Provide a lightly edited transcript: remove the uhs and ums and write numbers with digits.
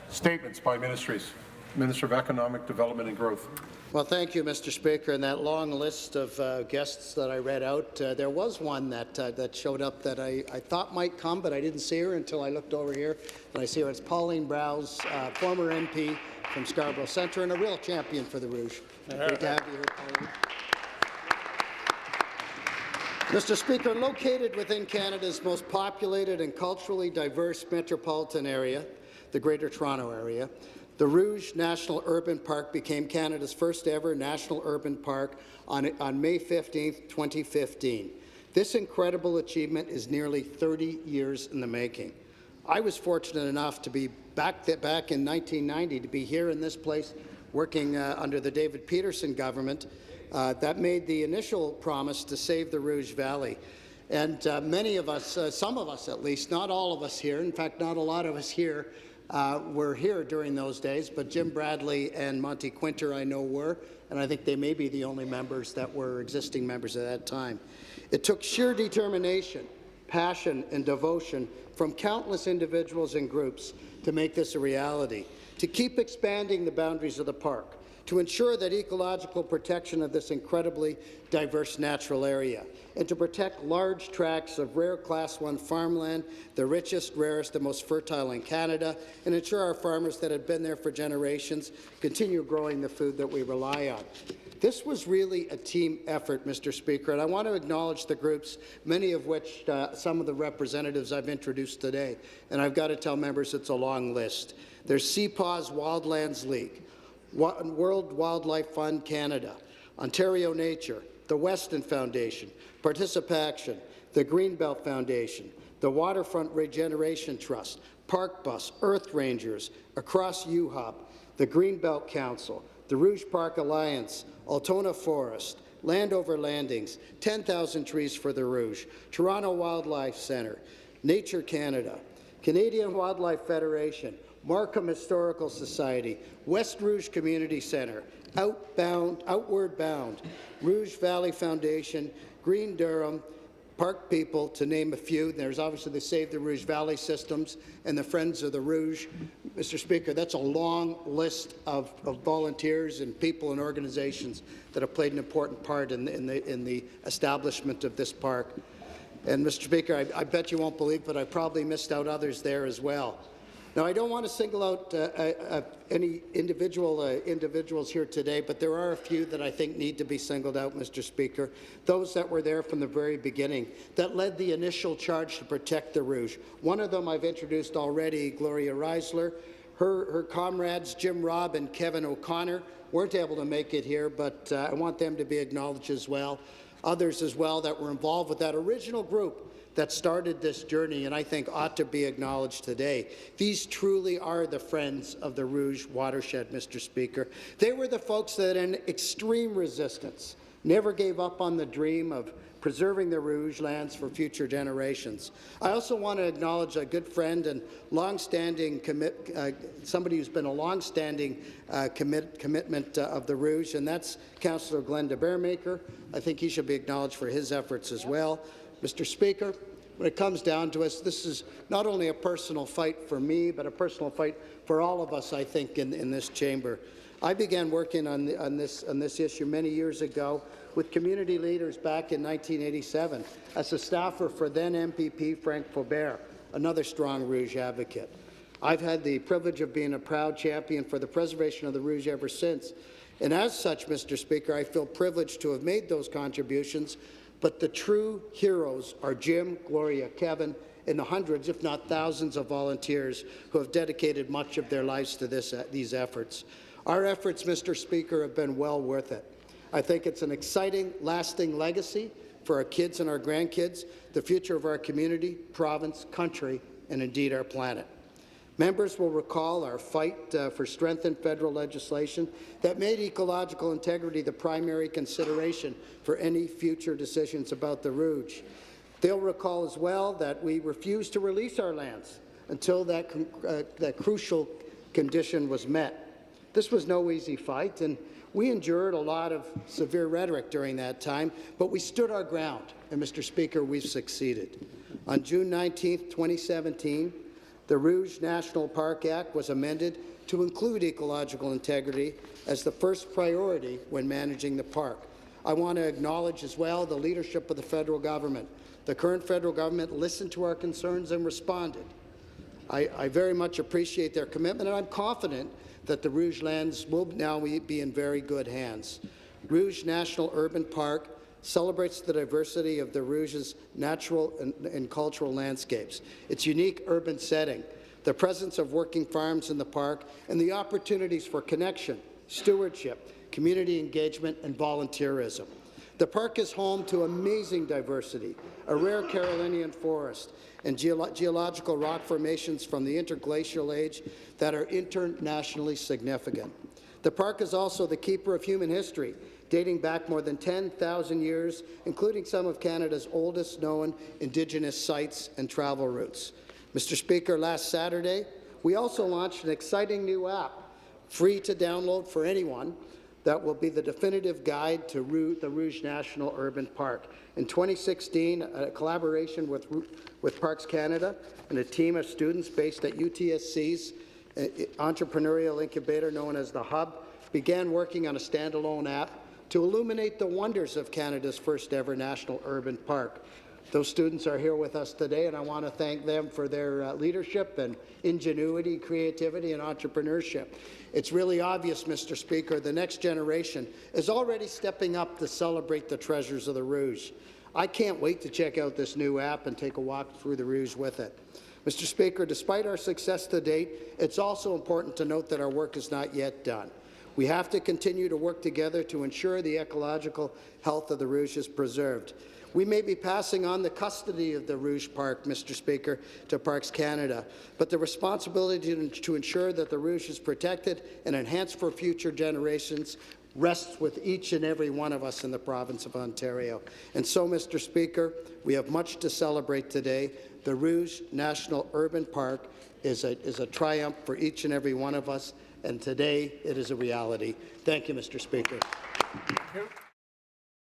Statements by ministries. Minister of Economic Development and Growth. Well, thank you, Mr. Speaker. In that long list of guests that I read out, there was one that showed up that I thought might come, but I didn't see her until I looked over here, and I see her. It's Pauline Browse, former MP from Scarborough Centre and a real champion for the Rouge. Great to have you here, Pauline. Mr. Speaker, located within Canada's most populated and culturally diverse metropolitan area, the Greater Toronto Area, the Rouge National Urban Park became Canada's first ever national urban park on May 15, 2015. This incredible achievement is nearly 30 years in the making. I was fortunate enough to be back in 1990 to be here in this place working under the David Peterson government that made the initial promise to save the Rouge Valley. And many of us, some of us at least, not all of us here, in fact not a lot of us here, were here during those days, but Jim Bradley and Monty Quinter I know were, and I think they may be the only members that were existing members at that time. It took sheer determination, passion and devotion from countless individuals and groups to make this a reality, to keep expanding the boundaries of the park, to ensure that ecological protection of this incredibly diverse natural area, and to protect large tracts of rare Class 1 farmland, the richest, rarest, and most fertile in Canada, and ensure our farmers that have been there for generations continue growing the food that we rely on. This was really a team effort, Mr. Speaker, and I want to acknowledge the groups, many of which some of the representatives I've introduced today, and I've got to tell members it's a long list. There's CPAW's Wildlands League, World Wildlife Fund Canada, Ontario Nature, the Weston Foundation, Participaction, the Greenbelt Foundation, the Waterfront Regeneration Trust, Park Bus, Earth Rangers, Across UHOP, the Greenbelt Council, the Rouge Park Alliance, Altona Forest, Landover Landings, 10,000 Trees for the Rouge, Toronto Wildlife Centre, Nature Canada, Canadian Wildlife Federation, Markham Historical Society, West Rouge Community Centre, Outward Bound, Rouge Valley Foundation, Green Durham, Park People, to name a few. There's obviously the Save the Rouge Valley Systems and the Friends of the Rouge. Mr. Speaker, that's a long list of volunteers and people and organizations that have played an important part in the establishment of this park. And, Mr. Speaker, I bet you won't believe, but I probably missed out others there as well. Now, I don't want to single out any individuals here today, but there are a few that I think need to be singled out, Mr. Speaker. Those that were there from the very beginning, that led the initial charge to protect the Rouge. One of them I've introduced already, Gloria Reisler. Her comrades, Jim Robb and Kevin O'Connor, weren't able to make it here, but I want them to be acknowledged as well. Others as well that were involved with that original group that started this journey, and I think ought to be acknowledged today. These truly are the friends of the Rouge watershed, Mr. Speaker. They were the folks that, in extreme resistance, never gave up on the dream of preserving the Rouge lands for future generations. I also want to acknowledge a good friend and long-standing somebody who's been a long-standing commitment of the Rouge, and that's Councillor Glenn de Bearmaker. I think he should be acknowledged for his efforts as well. Mr. Speaker, when it comes down to us, this is not only a personal fight for me, but a personal fight for all of us, I think, in this chamber. I began working on this issue many years ago with community leaders back in 1987 as a staffer for then MPP Frank Faubert, another strong Rouge advocate. I've had the privilege of being a proud champion for the preservation of the Rouge ever since. And as such, Mr. Speaker, I feel privileged to have made those contributions. But the true heroes are Jim, Gloria, Kevin, and the hundreds, if not thousands, of volunteers who have dedicated much of their lives to these efforts. Our efforts, Mr. Speaker, have been well worth it. I think it's an exciting, lasting legacy for our kids and our grandkids, the future of our community, province, country, and indeed our planet. Members will recall our fight for strengthened federal legislation that made ecological integrity the primary consideration for any future decisions about the Rouge. They'll recall as well that we refused to release our lands until that crucial condition was met. This was no easy fight, and we endured a lot of severe rhetoric during that time, but we stood our ground, and, Mr. Speaker, we've succeeded. On June 19, 2017, The Rouge National Park Act was amended to include ecological integrity as the first priority when managing the park. I want to acknowledge as well the leadership of the federal government. The current federal government listened to our concerns and responded. I very much appreciate their commitment, and I'm confident that the Rouge lands will now be in very good hands. Rouge National Urban Park celebrates the diversity of the Rouge's natural and cultural landscapes, its unique urban setting, the presence of working farms in the park, and the opportunities for connection, stewardship, community engagement, and volunteerism. The park is home to amazing diversity, a rare Carolinian forest, and geological rock formations from the interglacial age that are internationally significant. The park is also the keeper of human history, dating back more than 10,000 years, including some of Canada's oldest known Indigenous sites and travel routes. Mr. Speaker, last Saturday, we also launched an exciting new app, free to download for anyone, that will be the definitive guide to the Rouge National Urban Park. In 2016, a collaboration with Parks Canada and a team of students based at UTSC's entrepreneurial incubator known as The Hub began working on a standalone app to illuminate the wonders of Canada's first ever national urban park. Those students are here with us today, and I want to thank them for their leadership and ingenuity, creativity, and entrepreneurship. It's really obvious, Mr. Speaker, the next generation is already stepping up to celebrate the treasures of the Rouge. I can't wait to check out this new app and take a walk through the Rouge with it. Mr. Speaker, despite our success to date, it's also important to note that our work is not yet done. We have to continue to work together to ensure the ecological health of the Rouge is preserved. We may be passing on the custody of the Rouge Park, Mr. Speaker, to Parks Canada, but the responsibility to ensure that the Rouge is protected and enhanced for future generations rests with each and every one of us in the province of Ontario. And so, Mr. Speaker, we have much to celebrate today. The Rouge National Urban Park is a triumph for each and every one of us, and today it is a reality. Thank you, Mr. Speaker. Thank you.